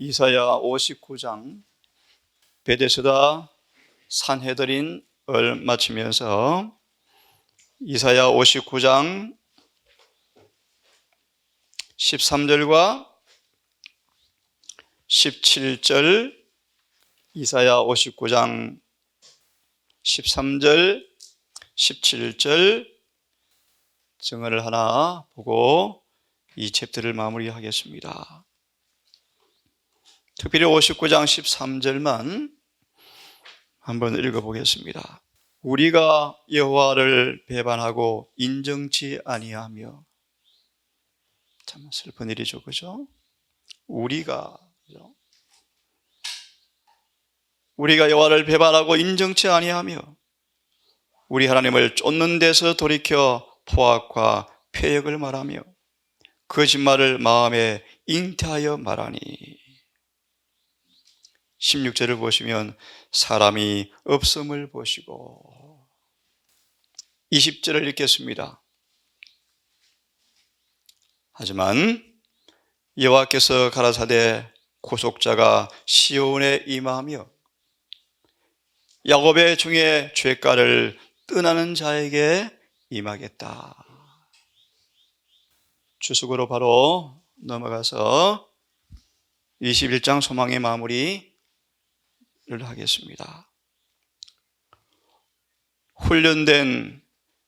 이사야 59장 베데스다 산헤드린을 마치면서 이사야 59장 13절과 17절, 이사야 59장 13절, 17절 증언을 하나 보고 이 챕터를 마무리하겠습니다. 특별히 59장 13절만 한번 읽어보겠습니다. 우리가 여호와를 배반하고 인정치 아니하며, 참 슬픈 일이죠, 그죠? 우리가 여호와를 배반하고 인정치 아니하며 우리 하나님을 쫓는 데서 돌이켜 포악과 패역을 말하며 거짓말을 마음에 잉태하여 말하니. 16절을 보시면 사람이 없음을 보시고, 20절을 읽겠습니다. 하지만 여호와께서 가라사대 구속자가 시온에 임하며 야곱의 중에 죄가를 떠나는 자에게 임하겠다. 주석으로 바로 넘어가서 21장 소망의 마무리를 하겠습니다. 훈련된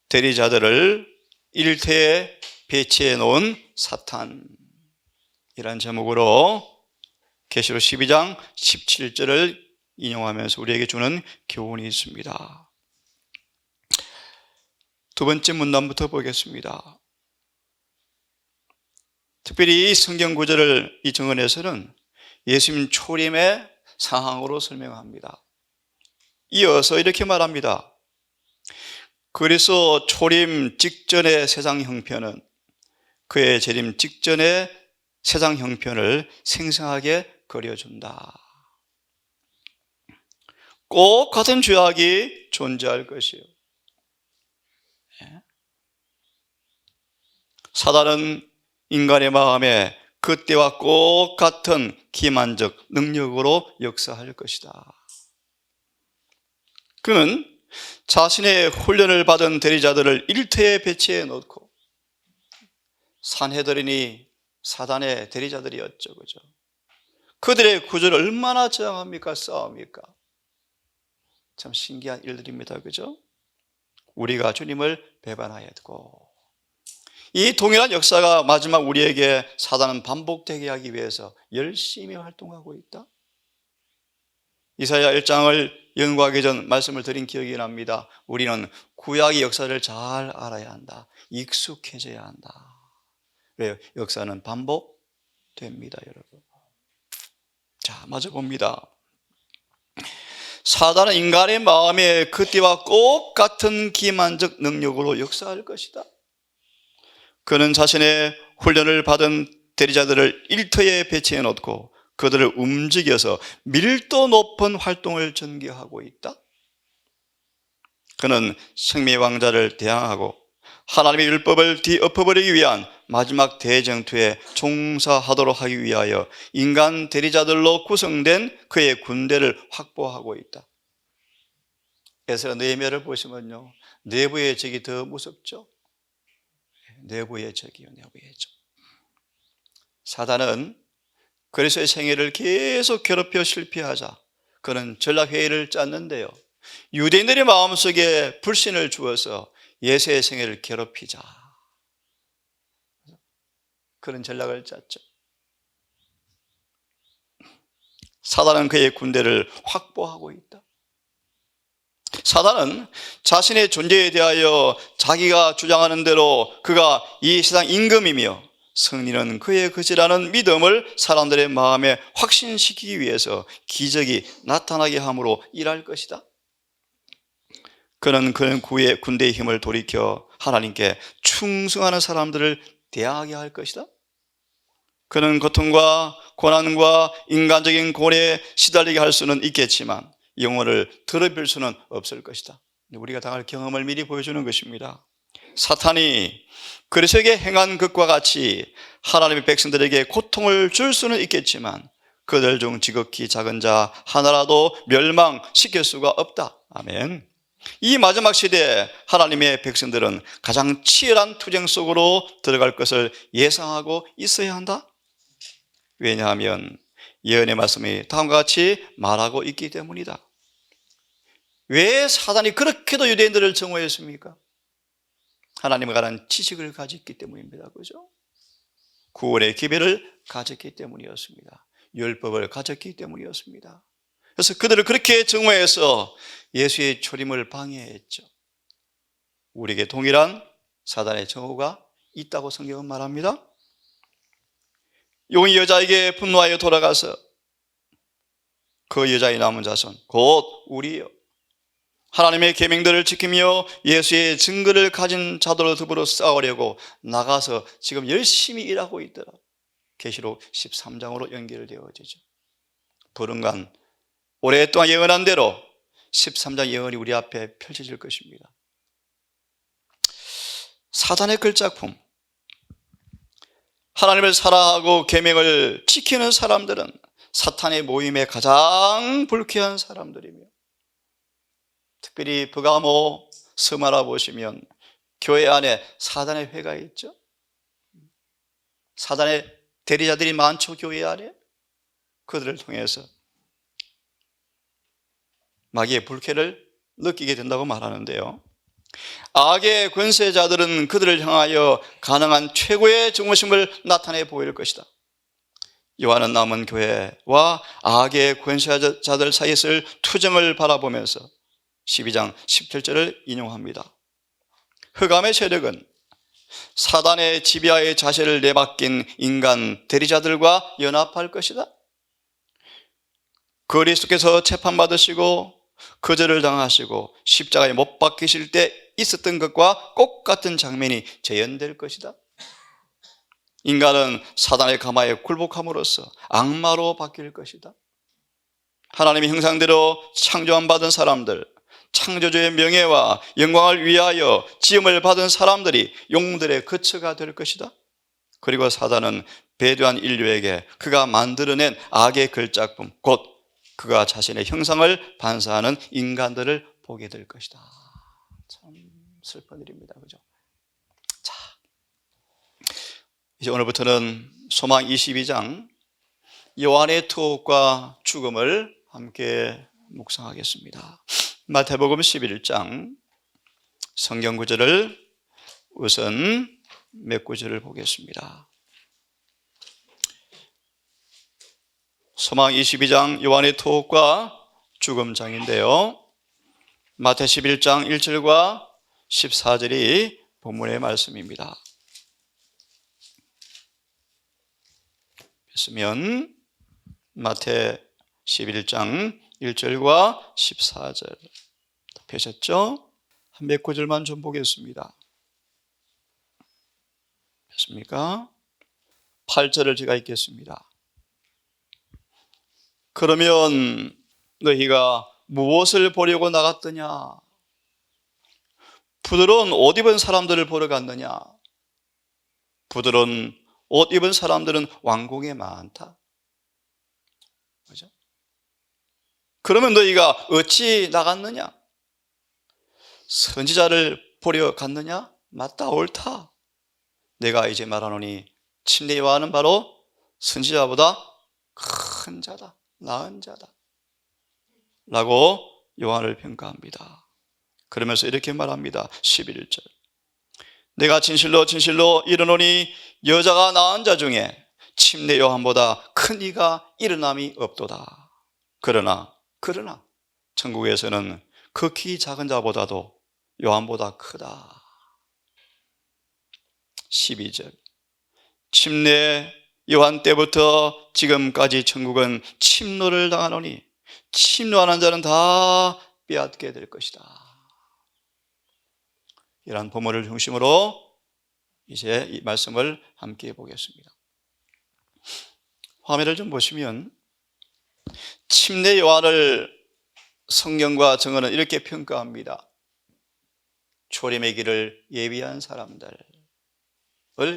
대리자들을 일터에 배치해 놓은 사탄이란 제목으로 계시록 12장 17절을 인용하면서 우리에게 주는 교훈이 있습니다. 두 번째 문단부터 보겠습니다. 특별히 이 성경 구절을 이 증언에서는 예수님 초림의 상황으로 설명합니다. 이어서 이렇게 말합니다. 그래서 초림 직전의 세상 형편은 그의 재림 직전의 세상 형편을 생생하게 그려준다. 꼭 같은 죄악이 존재할 것이요. 사단은 인간의 마음에 그때와 꼭 같은 기만적 능력으로 역사할 것이다. 그는 자신의 훈련을 받은 대리자들을 일터에 배치해 놓고, 산헤드린이 사단의 대리자들이었죠, 그죠? 그들의 구조를 얼마나 저항합니까? 싸웁니까? 참 신기한 일들입니다, 그죠? 우리가 주님을 배반하였고, 이 동일한 역사가 마지막 우리에게 사단은 반복되게 하기 위해서 열심히 활동하고 있다. 이사야 1장을 연구하기 전 말씀을 드린 기억이 납니다. 우리는 구약의 역사를 잘 알아야 한다. 익숙해져야 한다. 왜요? 역사는 반복됩니다, 여러분. 자, 마저 봅니다. 사단은 인간의 마음에 그때와 꼭 같은 기만적 능력으로 역사할 것이다. 그는 자신의 훈련을 받은 대리자들을 일터에 배치해 놓고 그들을 움직여서 밀도 높은 활동을 전개하고 있다. 그는 생명의 왕자를 대항하고 하나님의 율법을 뒤엎어버리기 위한 마지막 대쟁투에 종사하도록 하기 위하여 인간 대리자들로 구성된 그의 군대를 확보하고 있다. 에스라 느헤미야를 보시면요, 내부의 적이 더 무섭죠. 내부의 적이요, 내부의 적. 사단은 그리스도의 생애를 계속 괴롭혀 실패하자 그는 전략회의를 짰는데요, 유대인들의 마음속에 불신을 주어서 예수의 생애를 괴롭히자 그런 전략을 짰죠. 사단은 그의 군대를 확보하고 있다. 사단은 자신의 존재에 대하여 자기가 주장하는 대로 그가 이 세상 임금이며 승리는 그의 것이라는 믿음을 사람들의 마음에 확신시키기 위해서 기적이 나타나게 함으로 일할 것이다. 그는 그의 군대의 힘을 돌이켜 하나님께 충성하는 사람들을 대항하게 할 것이다. 그는 고통과 고난과 인간적인 고뇌에 시달리게 할 수는 있겠지만 영혼을 더럽힐 수는 없을 것이다. 우리가 당할 경험을 미리 보여주는 것입니다. 사탄이 그리스도에게 행한 것과 같이 하나님의 백성들에게 고통을 줄 수는 있겠지만 그들 중 지극히 작은 자 하나라도 멸망시킬 수가 없다. 아멘. 이 마지막 시대에 하나님의 백성들은 가장 치열한 투쟁 속으로 들어갈 것을 예상하고 있어야 한다. 왜냐하면 예언의 말씀이 다음과 같이 말하고 있기 때문이다. 왜 사단이 그렇게도 유대인들을 정오했습니까? 하나님에 관한 지식을 가졌기 때문입니다. 그죠? 구원의 기별을 가졌기 때문이었습니다. 율법을 가졌기 때문이었습니다. 그래서 그들을 그렇게 정오해서 예수의 초림을 방해했죠. 우리에게 동일한 사단의 정오가 있다고 성경은 말합니다. 용이 여자에게 분노하여 돌아가서 그 여자의 남은 자손 곧 우리요 하나님의 계명들을 지키며 예수의 증거를 가진 자들로 더불어 싸우려고 나가서 지금 열심히 일하고 있더라. 계시록 13장으로 연결되어지죠. 보름간 오랫동안 예언한 대로 13장 예언이 우리 앞에 펼쳐질 것입니다. 사단의 걸작품, 하나님을 사랑하고 계명을 지키는 사람들은 사탄의 모임에 가장 불쾌한 사람들이며, 특별히 버가모 서마라 보시면 교회 안에 사단의 회가 있죠. 사단의 대리자들이 많죠. 교회 안에. 그들을 통해서 마귀의 불쾌를 느끼게 된다고 말하는데요, 악의 권세자들은 그들을 향하여 가능한 최고의 정오심을 나타내 보일 것이다. 요한은 남은 교회와 악의 권세자들 사이에 있을 투쟁을 바라보면서 12장 17절을 인용합니다. 흑암의 세력은 사단의 지배하에 자세를 내맡긴 인간 대리자들과 연합할 것이다. 그리스도께서 재판받으시고 거절을 당하시고 십자가에 못 박히실 때 있었던 것과 똑같은 장면이 재현될 것이다. 인간은 사단의 가마에 굴복함으로써 악마로 바뀔 것이다. 하나님의 형상대로 창조함 받은 사람들, 창조주의 명예와 영광을 위하여 지음을 받은 사람들이 용들의 거처가 될 것이다. 그리고 사단은 배도한 인류에게 그가 만들어낸 악의 걸작품, 곧 그가 자신의 형상을 반사하는 인간들을 보게 될 것이다. 참 슬픈 일입니다. 그죠? 자, 이제 오늘부터는 소망 22장 요한의 투옥과 죽음을 함께 묵상하겠습니다. 마태복음 11장 성경 구절을 우선 몇 구절을 보겠습니다. 소망 22장 요한의 투옥과 죽음장인데요, 마태 11장 1절과 14절이 본문의 말씀입니다. 뺐으면 마태 11장 1절과 14절 펴셨죠? 한 몇 구절만 좀 보겠습니다. 폈습니까? 8절을 제가 읽겠습니다. 그러면 너희가 무엇을 보려고 나갔더냐? 부드러운 옷 입은 사람들을 보러 갔느냐? 부드러운 옷 입은 사람들은 왕궁에 많다. 그죠? 그러면 너희가 어찌 나갔느냐? 선지자를 보려 갔느냐? 맞다, 옳다. 내가 이제 말하노니 침례 요한은 바로 선지자보다 큰 자다, 나은 자다 라고 요한을 평가합니다. 그러면서 이렇게 말합니다. 11절, 내가 진실로 진실로 이르노니 여자가 낳은 자 중에 침례 요한보다 큰 이가 일어남이 없도다. 그러나 천국에서는 극히 작은 자보다도 요한보다 크다. 12절, 침례 요한 때부터 지금까지 천국은 침노를 당하노니 침노하는 자는 다 빼앗게 될 것이다. 이러한 본문을 중심으로 이제 이 말씀을 함께 보겠습니다. 화면을 좀 보시면 침례 요한을 성경과 정언은 이렇게 평가합니다. 초림의 길을 예비한 사람들을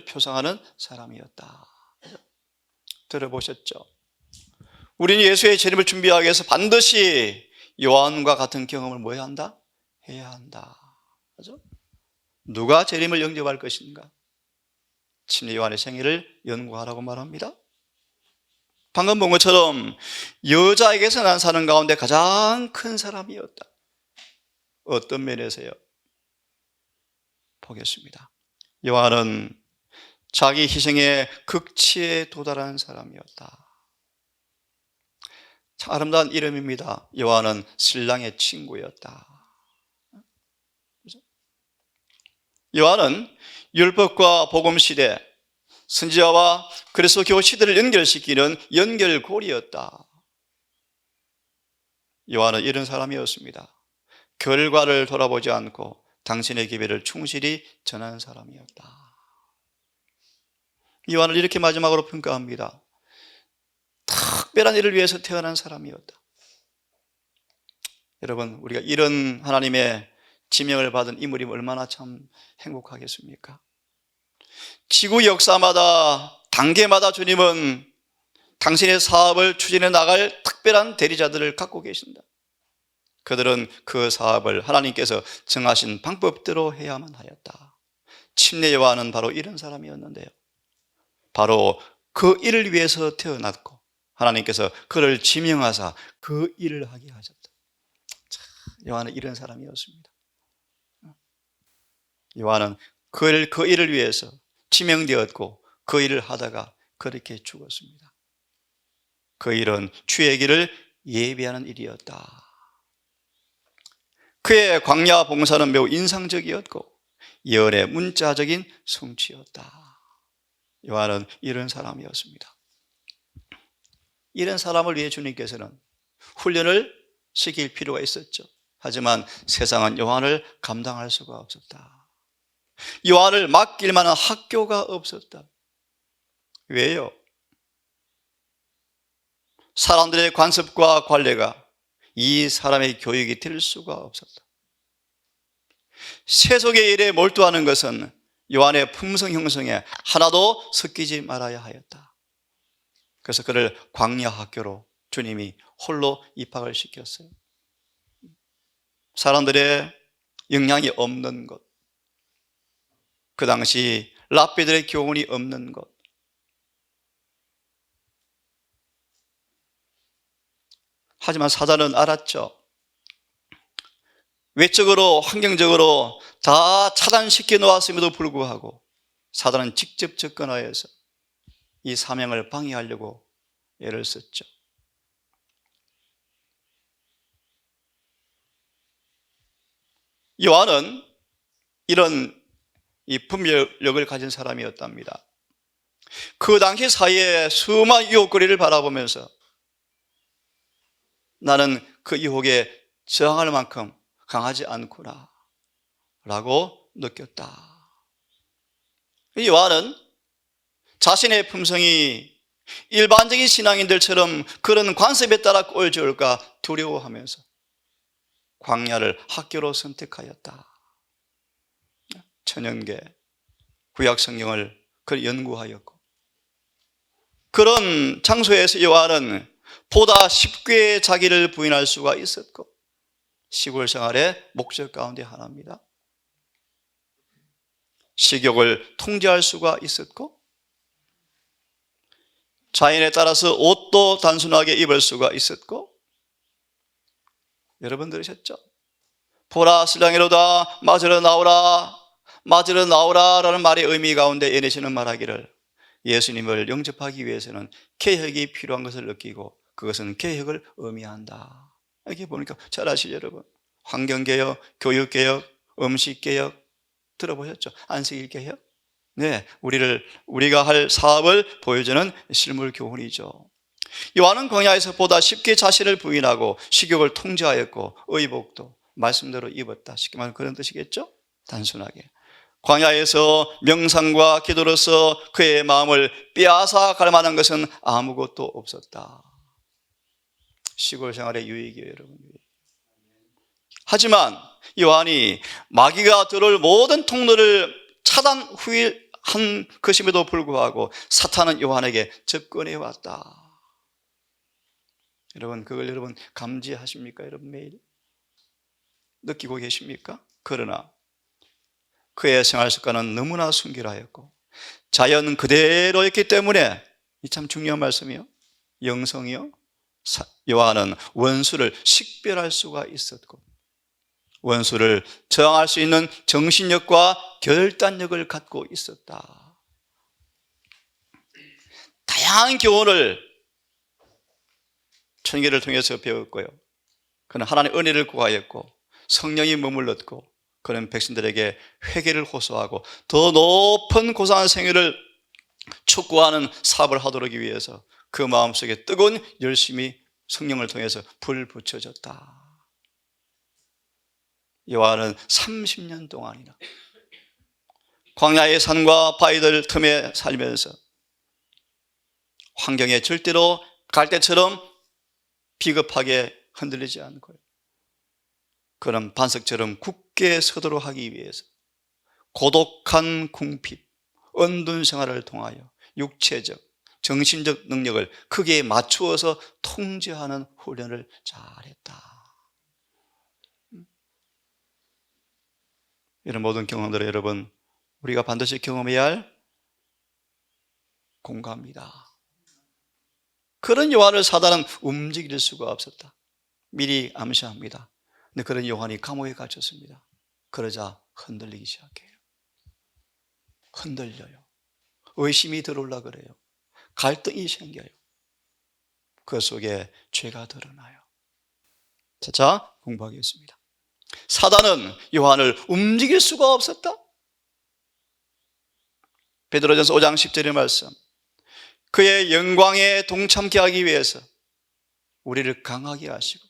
표상하는 사람이었다. 들어보셨죠? 우리는 예수의 재림을 준비하기 위해서 반드시 요한과 같은 경험을 뭐 해야 한다? 해야 한다. 그죠? 누가 재림을 영접할 것인가? 침례 요한의 생애를 연구하라고 말합니다. 방금 본 것처럼 여자에게서 난 사람 가운데 가장 큰 사람이었다. 어떤 면에서요? 보겠습니다. 요한은 자기 희생의 극치에 도달한 사람이었다. 참 아름다운 이름입니다. 요한은 신랑의 친구였다. 요한은 율법과 복음 시대, 선지자와 그리스도 교회 시대를 연결시키는 연결고리였다. 요한은 이런 사람이었습니다. 결과를 돌아보지 않고 당신의 기회를 충실히 전하는 사람이었다. 요한을 이렇게 마지막으로 평가합니다. 특별한 일을 위해서 태어난 사람이었다. 여러분, 우리가 이런 하나님의 지명을 받은 인물이면 얼마나 참 행복하겠습니까? 지구 역사마다 단계마다 주님은 당신의 사업을 추진해 나갈 특별한 대리자들을 갖고 계신다. 그들은 그 사업을 하나님께서 정하신 방법대로 해야만 하였다. 침례 요한은 바로 이런 사람이었는데요. 바로 그 일을 위해서 태어났고 하나님께서 그를 지명하사 그 일을 하게 하셨다. 요한은 이런 사람이었습니다. 요한은 그 일을 위해서 지명되었고 그 일을 하다가 그렇게 죽었습니다. 그 일은 주의 길을 예비하는 일이었다. 그의 광야 봉사는 매우 인상적이었고 예언의 문자적인 성취였다. 요한은 이런 사람이었습니다. 이런 사람을 위해 주님께서는 훈련을 시킬 필요가 있었죠. 하지만 세상은 요한을 감당할 수가 없었다. 요한을 맡길 만한 학교가 없었다. 왜요? 사람들의 관습과 관례가 이 사람의 교육이 될 수가 없었다. 세속의 일에 몰두하는 것은 요한의 품성 형성에 하나도 섞이지 말아야 하였다. 그래서 그를 광야 학교로 주님이 홀로 입학을 시켰어요. 사람들의 영향이 없는 곳, 그 당시 랍비들의 교훈이 없는 곳, 하지만 사단은 알았죠. 외적으로 환경적으로 다 차단시켜 놓았음에도 불구하고 사단은 직접 접근하여서 이 사명을 방해하려고 애를 썼죠. 요한은 이런 이 분별력을 가진 사람이었답니다. 그 당시 사이에 수많은 유혹거리를 바라보면서 나는 그 유혹에 저항할 만큼 강하지 않구나 라고 느꼈다. 요한은 자신의 품성이 일반적인 신앙인들처럼 그런 관습에 따라 꼴지을까 두려워하면서 광야를 학교로 선택하였다. 천연계, 구약 성경을 연구하였고 그런 장소에서 요한은 보다 쉽게 자기를 부인할 수가 있었고 시골 생활의 목적 가운데 하나입니다. 식욕을 통제할 수가 있었고 자연에 따라서 옷도 단순하게 입을 수가 있었고 여러분 들으셨죠? 보라 신랑이로다 맞으러 나오라 맞으러 나오라 라는 말의 의미 가운데 예내시는 말하기를 예수님을 영접하기 위해서는 개혁이 필요한 것을 느끼고 그것은 개혁을 의미한다. 이렇게 보니까 잘 아시죠 여러분? 환경개혁, 교육개혁, 음식개혁 들어보셨죠? 안식일개혁. 네, 우리가 할 사업을 보여주는 실물 교훈이죠. 요한은 광야에서 보다 쉽게 자신을 부인하고 식욕을 통제하였고 의복도 말씀대로 입었다. 쉽게 말하면 그런 뜻이겠죠? 단순하게 광야에서 명상과 기도로서 그의 마음을 빼앗아 갈 만한 것은 아무것도 없었다. 시골 생활의 유익이에요 여러분. 하지만 요한이 마귀가 들어올 모든 통로를 차단 후일한 것임에도 불구하고 사탄은 요한에게 접근해 왔다. 여러분, 그걸 여러분 감지하십니까? 여러분 매일 느끼고 계십니까? 그러나 그의 생활 습관은 너무나 순결하였고 자연 그대로였기 때문에, 이 참 중요한 말씀이요, 영성이요, 요한은 원수를 식별할 수가 있었고 원수를 저항할 수 있는 정신력과 결단력을 갖고 있었다. 다양한 교훈을 천계를 통해서 배웠고요, 그는 하나님의 은혜를 구하였고 성령이 머물렀고 그는 백성들에게 회개를 호소하고 더 높은 고상한 생애를 촉구하는 사업을 하도록 하기 위해서 그 마음속에 뜨거운 열심이 성령을 통해서 불 붙여졌다. 요한은 30년 동안이나 광야의 산과 바위들 틈에 살면서 환경에 절대로 갈대처럼 비겁하게 흔들리지 않고요, 그는 반석처럼 굳게 서도록 하기 위해서 고독한 궁핍, 은둔 생활을 통하여 육체적, 정신적 능력을 크게 맞추어서 통제하는 훈련을 잘했다. 이런 모든 경험들을 여러분, 우리가 반드시 경험해야 할 공감입니다. 그런 요한을 사단은 움직일 수가 없었다. 미리 암시합니다. 근데 그런 요한이 감옥에 갇혔습니다. 그러자 흔들리기 시작해요. 흔들려요. 의심이 들어올라 그래요. 갈등이 생겨요. 그 속에 죄가 드러나요. 자, 공부하겠습니다. 사단은 요한을 움직일 수가 없었다. 베드로전서 5장 10절의 말씀, 그의 영광에 동참케 하기 위해서 우리를 강하게 하시고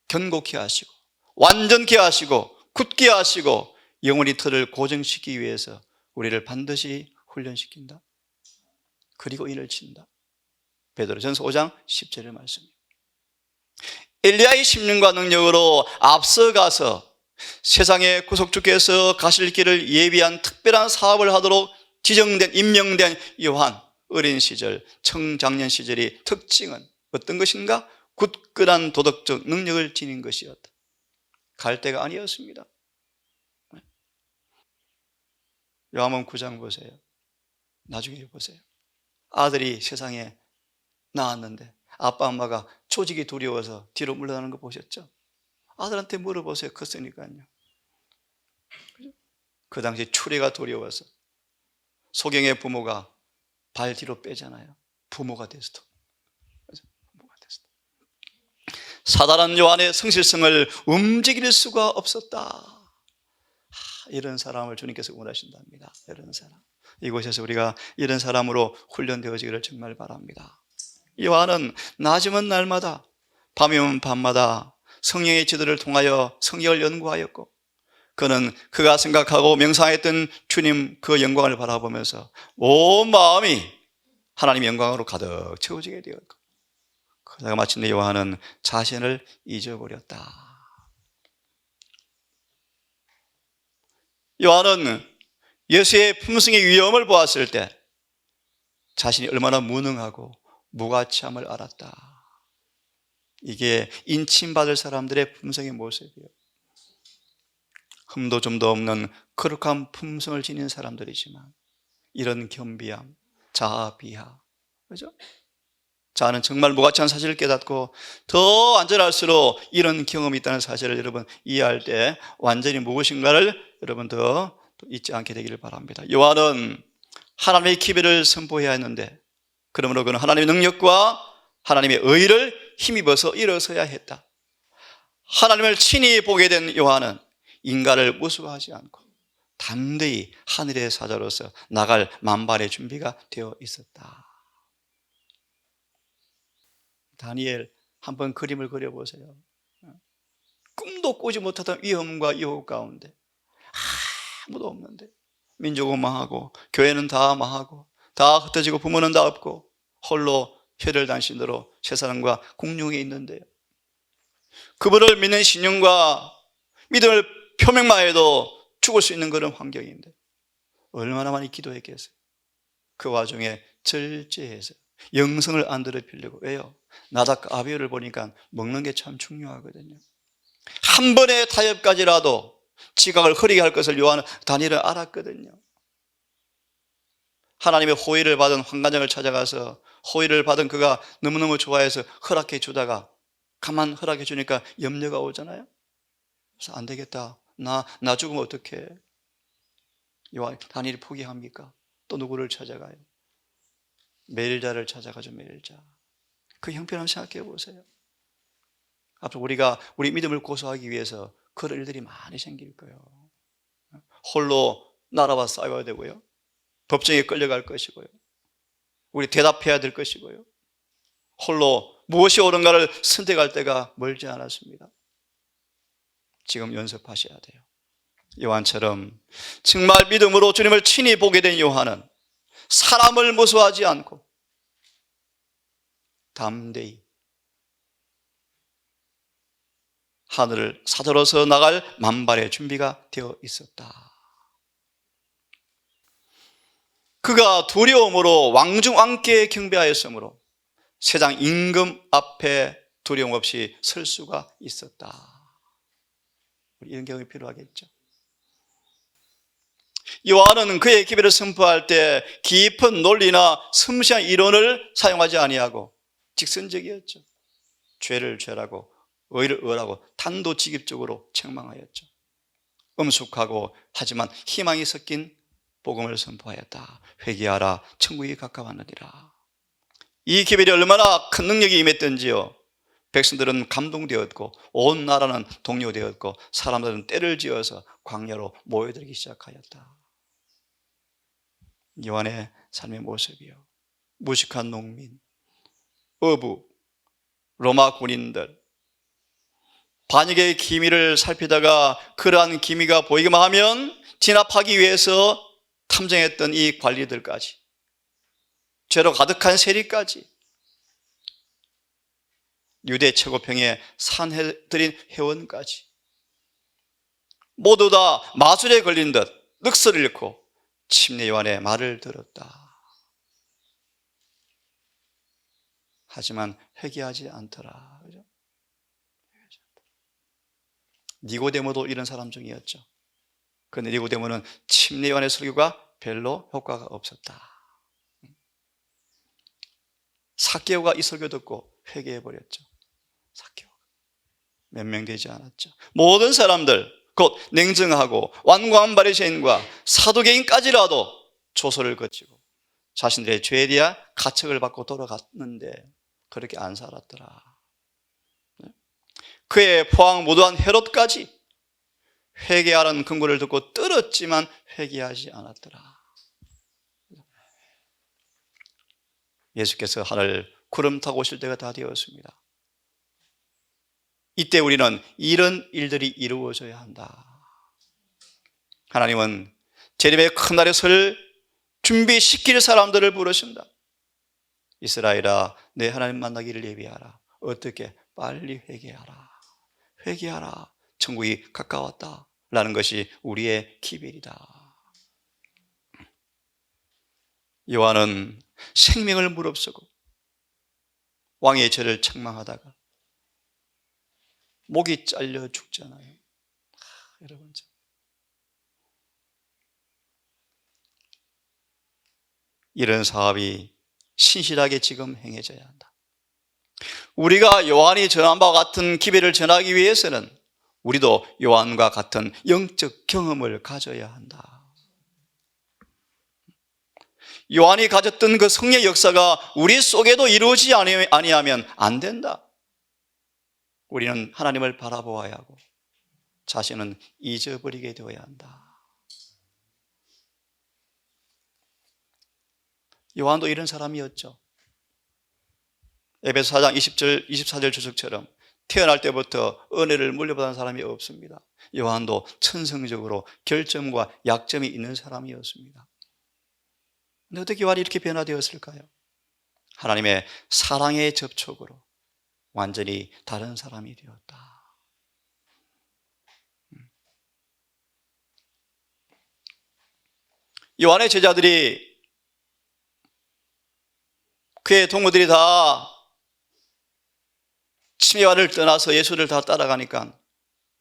견고케 하시고 완전케 하시고 굳게 하시고 영원히 틀을 고정시키기 위해서 우리를 반드시 훈련시킨다. 그리고 인을 친다. 베드로전서 5장 10절의 말씀입니다. 엘리야의 심령과 능력으로 앞서가서 세상의 구속주께서 가실 길을 예비한 특별한 사업을 하도록 지정된, 임명된 요한, 어린 시절, 청장년 시절의 특징은 어떤 것인가? 굳건한 도덕적 능력을 지닌 것이었다. 갈대가 아니었습니다. 요한복음 9장 보세요. 나중에 보세요. 아들이 세상에 나왔는데 아빠 엄마가 조직이 두려워서 뒤로 물러나는 거 보셨죠? 아들한테 물어보세요. 컸으니까요. 그 당시 추리가 두려워서 소경의 부모가 발 뒤로 빼잖아요. 부모가 됐어. 사단은 요한의 성실성을 움직일 수가 없었다. 이런 사람을 주님께서 원하신답니다. 이런 사람, 이곳에서 우리가 이런 사람으로 훈련되어지기를 정말 바랍니다. 요한은 낮이면 날마다, 밤이면 밤마다 성령의 지도를 통하여 성경을 연구하였고 그는 그가 생각하고 명상했던 주님 그 영광을 바라보면서 온 마음이 하나님의 영광으로 가득 채워지게 되었고, 그러다가 마침내 요한은 자신을 잊어버렸다. 요한은 예수의 품성의 위엄을 보았을 때 자신이 얼마나 무능하고 무가치함을 알았다. 이게 인침받을 사람들의 품성의 모습이에요. 흠도 좀도 없는 거룩한 품성을 지닌 사람들이지만 이런 겸비함, 자아, 비하, 그죠? 자아는 정말 무가치한 사실을 깨닫고 더 안전할수록 이런 경험이 있다는 사실을 여러분 이해할 때 완전히 무엇인가를 여러분 더 잊지 않게 되기를 바랍니다. 요한은 하나님의 기별을 선포해야 했는데 그러므로 그는 하나님의 능력과 하나님의 의를 힘입어서 일어서야 했다. 하나님을 친히 보게 된 요한은 인간을 무수하지 않고 담대히 하늘의 사자로서 나갈 만발의 준비가 되어 있었다. 다니엘 한번 그림을 그려보세요. 꿈도 꾸지 못하던 위험과 유혹 가운데 아무도 없는데 민족은 망하고 교회는 다 망하고 다 흩어지고 부모는 다 없고 홀로 혈혈단신으로 세상과 공룡에 있는데요, 그분을 믿는 신령과 믿음을 표명만 해도 죽을 수 있는 그런 환경인데 얼마나 많이 기도했겠어요. 그 와중에 절제해서 영성을 안 더럽히려고. 왜요? 나답과 아비후를 보니까 먹는 게 참 중요하거든요. 한 번의 타협까지라도 지각을 흐리게 할 것을 요한 다니엘은 알았거든요. 하나님의 호의를 받은 환관장을 찾아가서 호의를 받은 그가 너무너무 좋아해서 허락해 주다가 가만 허락해 주니까 염려가 오잖아요. 그래서 안 되겠다. 나 죽으면 어떡해? 요한 다니엘이 포기합니까? 또 누구를 찾아가요? 메일자를 찾아가죠. 메일자. 그 형편을 생각해 보세요. 앞으로 우리가 우리 믿음을 고소하기 위해서 그런 일들이 많이 생길 거예요. 홀로 나라와 싸워야 되고요. 법정에 끌려갈 것이고요. 우리 대답해야 될 것이고요. 홀로 무엇이 옳은가를 선택할 때가 멀지 않았습니다. 지금 연습하셔야 돼요. 요한처럼 정말 믿음으로 주님을 친히 보게 된 요한은 사람을 무서워하지 않고 담대히 하늘을 사도로서 나갈 만발의 준비가 되어 있었다. 그가 두려움으로 왕중왕께 경배하였으므로 세상 임금 앞에 두려움 없이 설 수가 있었다. 이런 경험이 필요하겠죠. 요한은 그의 기별을 선포할 때 깊은 논리나 섬세한 이론을 사용하지 아니하고 직선적이었죠. 죄를 죄라고 의를 의라고 단도직입적으로 책망하였죠. 엄숙하고 하지만 희망이 섞인 복음을 선포하였다. 회개하라, 천국이 가까웠느니라. 이 기별이 얼마나 큰 능력이 임했던지요. 백성들은 감동되었고 온 나라는 동요되었고 사람들은 떼를 지어서 광야로 모여들기 시작하였다. 요한의 삶의 모습이요. 무식한 농민, 어부, 로마 군인들, 반역의 기미를 살피다가 그러한 기미가 보이기만 하면 진압하기 위해서 탐정했던 이 관리들까지, 죄로 가득한 세리까지, 유대 최고평의 산해들인 회원까지 모두 다 마술에 걸린 듯 늑설을 잃고 침례 요한의 말을 들었다. 하지만 회개하지 않더라. 그죠? 니고데모도 이런 사람 중이었죠. 그런데 니고데모는 침례 요한의 설교가 별로 효과가 없었다. 삭개오가 이 설교 듣고 회개해버렸죠. 삭개오가 몇 명 되지 않았죠. 모든 사람들, 곧 냉정하고 완고한 바리새인과 사두개인까지라도 조소를 거치고 자신들의 죄에 대한 가책을 받고 돌아갔는데 그렇게 안 살았더라. 그의 포항무도한 헤롯까지 회개하라는 근거를 듣고 떨었지만 회개하지 않았더라. 예수께서 하늘 구름 타고 오실 때가 다 되었습니다. 이때 우리는 이런 일들이 이루어져야 한다. 하나님은 재림의 큰 날에 설 준비시킬 사람들을 부르신다. 이스라엘아, 내 하나님 만나기를 예비하라. 어떻게? 빨리 회개하라. 회개하라. 천국이 가까웠다. 라는 것이 우리의 기별이다. 요한은 생명을 무릅쓰고 왕의 죄를 책망하다가 목이 잘려 죽잖아요. 여러분, 이런 사업이 신실하게 지금 행해져야 한다. 우리가 요한이 전한 바와 같은 기별을 전하기 위해서는 우리도 요한과 같은 영적 경험을 가져야 한다. 요한이 가졌던 그 성령 역사가 우리 속에도 이루어지지 아니하면 안 된다. 우리는 하나님을 바라보아야 하고 자신은 잊어버리게 되어야 한다. 요한도 이런 사람이었죠. 에베소 4장 20절, 24절 주석처럼 태어날 때부터 은혜를 물려받은 사람이 없습니다. 요한도 천성적으로 결점과 약점이 있는 사람이었습니다. 근데 어떻게 요한이 이렇게 변화되었을까요? 하나님의 사랑의 접촉으로 완전히 다른 사람이 되었다. 요한의 제자들이 그의 동무들이 다 침례와를 떠나서 예수를 다 따라가니까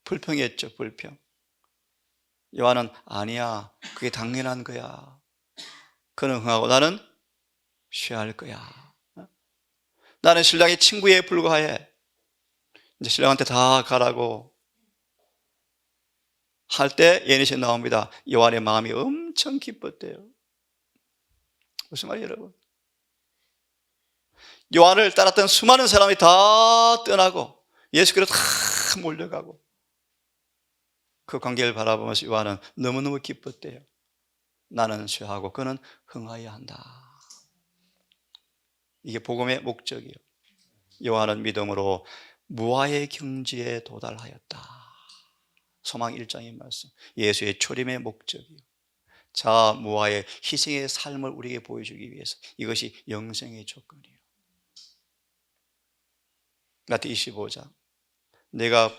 불평했죠. 불평. 요한은 아니야, 그게 당연한 거야. 그는 흥하고 나는 쉬할 거야. 나는 신랑의 친구에 불과해. 이제 신랑한테 다 가라고 할 때 예니시 나옵니다. 요한의 마음이 엄청 기뻤대요. 무슨 말이에요, 여러분? 요한을 따랐던 수많은 사람이 다 떠나고 예수께로 다 몰려가고 그 광경을 바라보면서 요한은 너무너무 기뻤대요. 나는 쉬하고 그는 흥하여야 한다. 이게 복음의 목적이에요. 요한은 믿음으로 무아의 경지에 도달하였다. 소망 1장의 말씀, 예수의 초림의 목적이요, 자무아의 희생의 삶을 우리에게 보여주기 위해서 이것이 영생의 조건이에요. 마태 25장, 내가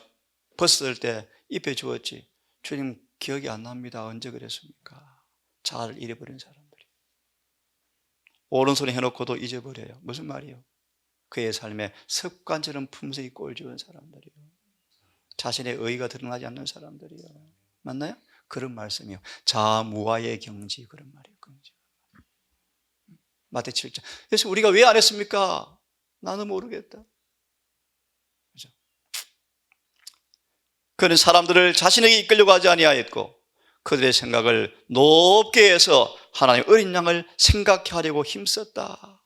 벗었을 때 입에 주었지 주님 기억이 안 납니다. 언제 그랬습니까? 자아를 잃어버린 사람들이 오른손에 해놓고도 잊어버려요. 무슨 말이에요? 그의 삶에 습관처럼 품새에 꼴지은 사람들이요, 자신의 의의가 드러나지 않는 사람들이요. 맞나요? 그런 말씀이요. 자무아의 경지, 그런 말이에요. 경지. 마태 7장. 그래서 우리가 왜 안 했습니까? 나는 모르겠다. 그죠? 그는 사람들을 자신에게 이끌려고 하지 아니하였고 그들의 생각을 높게 해서 하나님 어린 양을 생각해 하려고 힘썼다.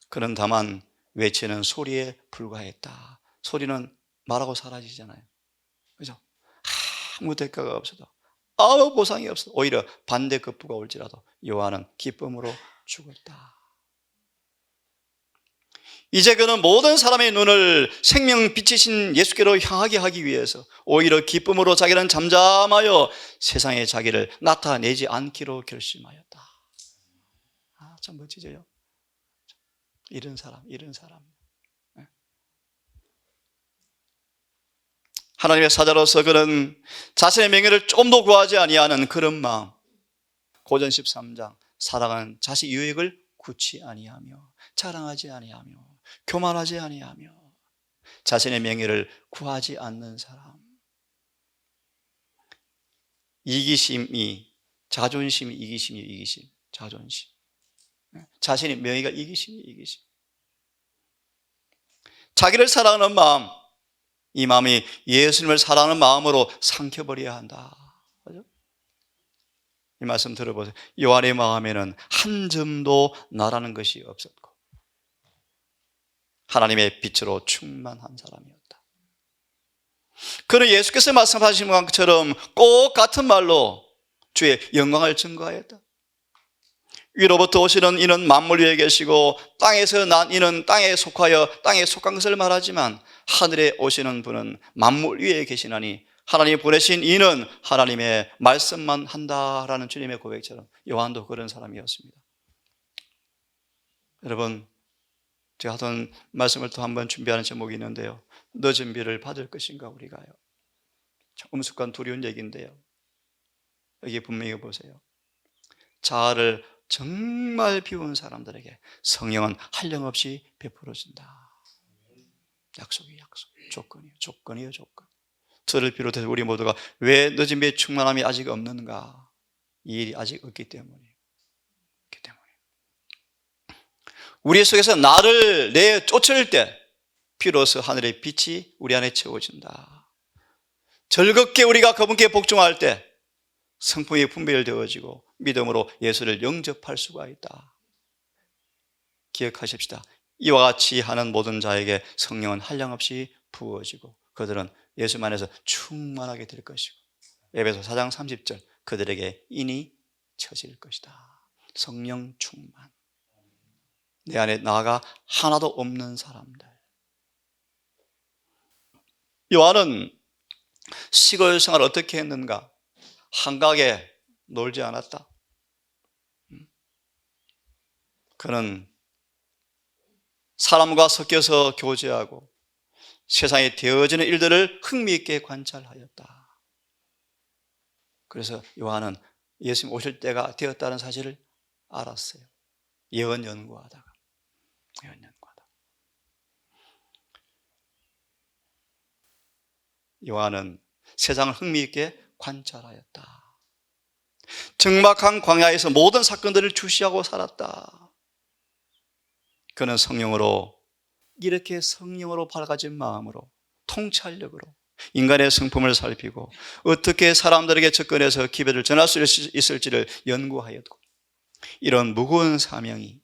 그는 다만 외치는 소리에 불과했다. 소리는 말하고 사라지잖아요. 그죠? 아무 대가가 없어도, 아무 보상이 없어도, 오히려 반대급부가 올지라도 요한은 기쁨으로 죽었다. 이제 그는 모든 사람의 눈을 생명 빛이신 예수께로 향하게 하기 위해서 오히려 기쁨으로 자기는 잠잠하여 세상에 자기를 나타내지 않기로 결심하였다. 참 멋지죠? 이런 사람. 하나님의 사자로서 그는 자신의 명예를 좀 더 구하지 아니하는 그런 마음. 고전 13장, 사랑은 자식 유익을 구치 아니하며 자랑하지 아니하며 교만하지 아니하며 자신의 명예를 구하지 않는 사람. 이기심이, 자존심이 이기심. 자존심. 자신의 명예가 이기심. 자기를 사랑하는 마음, 이 마음이 예수님을 사랑하는 마음으로 삼켜버려야 한다. 그죠? 이 말씀 들어보세요. 요한의 마음에는 한 점도 나라는 것이 없었고 하나님의 빛으로 충만한 사람이었다. 그는 예수께서 말씀하신 것처럼 꼭 같은 말로 주의 영광을 증거하였다. 위로부터 오시는 이는 만물 위에 계시고 땅에서 난 이는 땅에 속하여 땅에 속한 것을 말하지만 하늘에 오시는 분은 만물 위에 계시나니 하나님이 보내신 이는 하나님의 말씀만 한다라는 주님의 고백처럼 요한도 그런 사람이었습니다. 여러분, 제가 하던 말씀을 또 한번 준비하는 제목이 있는데요, 늦은 비를 받을 것인가 우리가요. 참 엄숙한 두려운 얘기인데요, 여기 분명히 보세요. 자아를 정말 비운 사람들에게 성령은 한량없이 베풀어진다. 약속이에요. 조건이에요. 저를 비롯해서 우리 모두가 왜 늦은 비의 충만함이 아직 없는가? 이 일이 아직 없기 때문이에요. 우리 속에서 나를 내쫓을 때 비로소 하늘의 빛이 우리 안에 채워진다. 즐겁게 우리가 그분께 복종할 때 성품이 분별되어지고 믿음으로 예수를 영접할 수가 있다. 기억하십시다. 이와 같이 하는 모든 자에게 성령은 한량없이 부어지고 그들은 예수 안에서 충만하게 될 것이고 에베소 4장 30절, 그들에게 인이 처질 것이다. 성령 충만. 내 안에 나가 하나도 없는 사람들. 요한은 시골 생활을 어떻게 했는가? 한가하게 놀지 않았다. 그는 사람과 섞여서 교제하고 세상에 되어지는 일들을 흥미있게 관찰하였다. 그래서 요한은 예수님 오실 때가 되었다는 사실을 알았어요. 예언 연구하다가. 연연과다. 요한은 세상을 흥미있게 관찰하였다. 적막한 광야에서 모든 사건들을 주시하고 살았다. 그는 이렇게 성령으로 밝아진 마음으로, 통찰력으로 인간의 성품을 살피고 어떻게 사람들에게 접근해서 기별을 전할 수 있을지를 연구하였고, 이런 무거운 사명이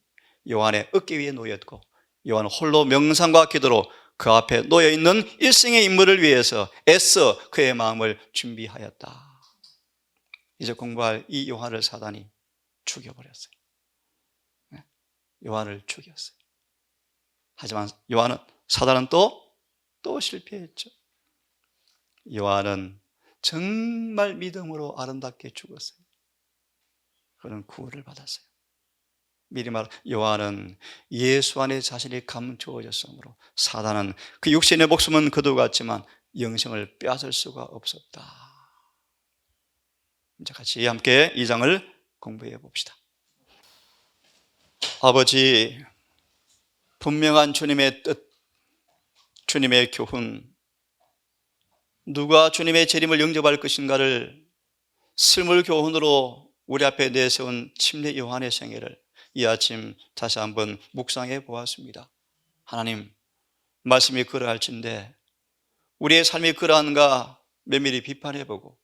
요한의 어깨 위에 놓였고, 요한은 홀로 명상과 기도로 그 앞에 놓여있는 일생의 인물을 위해서 애써 그의 마음을 준비하였다. 이제 공부할 이 요한을 사단이 죽여버렸어요. 요한을 죽였어요. 하지만 사단은 또 실패했죠. 요한은 정말 믿음으로 아름답게 죽었어요. 그는 구원을 받았어요. 미리 말해 요한은 예수 안에 자신이 감추어졌으므로 사단은 그 육신의 목숨은 거두었지만 영생을 빼앗을 수가 없었다. 이제 같이 함께 2장을 공부해 봅시다. 아버지, 분명한 주님의 뜻, 주님의 교훈, 누가 주님의 재림을 영접할 것인가를 실물 교훈으로 우리 앞에 내세운 침례 요한의 생애를 이 아침 다시 한번 묵상해 보았습니다. 하나님, 말씀이 그러할진데 우리의 삶이 그러한가 면밀히 비판해 보고,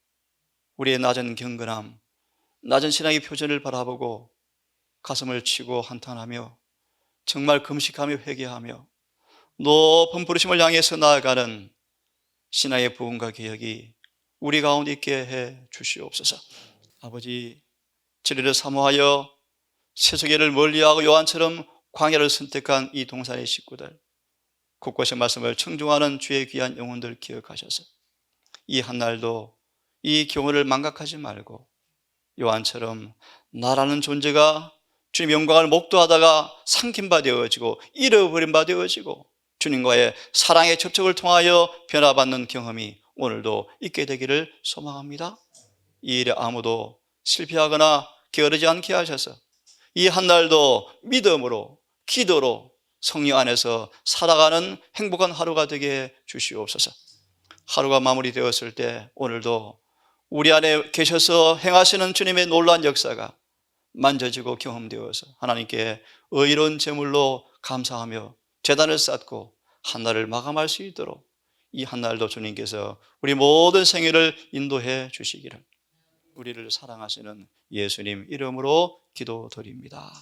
우리의 낮은 경건함, 낮은 신앙의 표준을 바라보고 가슴을 치고 한탄하며 정말 금식하며 회개하며 높은 부르심을 향해서 나아가는 신앙의 부흥과 개혁이 우리 가운데 있게 해 주시옵소서. 아버지, 진리를 사모하여 세속의를 멀리하고 요한처럼 광야를 선택한 이 동산의 식구들, 곳곳의 말씀을 청중하는 주의 귀한 영혼들 기억하셔서 이 한날도 이 교훈을 망각하지 말고 요한처럼 나라는 존재가 주님 영광을 목도하다가 삼킨 바 되어지고 잃어버린 바 되어지고 주님과의 사랑의 접촉을 통하여 변화받는 경험이 오늘도 있게 되기를 소망합니다. 이 일에 아무도 실패하거나 게으르지 않게 하셔서 이 한날도 믿음으로, 기도로 성령 안에서 살아가는 행복한 하루가 되게 주시옵소서. 하루가 마무리되었을 때 오늘도 우리 안에 계셔서 행하시는 주님의 놀라운 역사가 만져지고 경험되어서 하나님께 의로운 제물로 감사하며 제단을 쌓고 한날을 마감할 수 있도록 이 한날도 주님께서 우리 모든 생애를 인도해 주시기를 우리를 사랑하시는 예수님 이름으로 기도드립니다.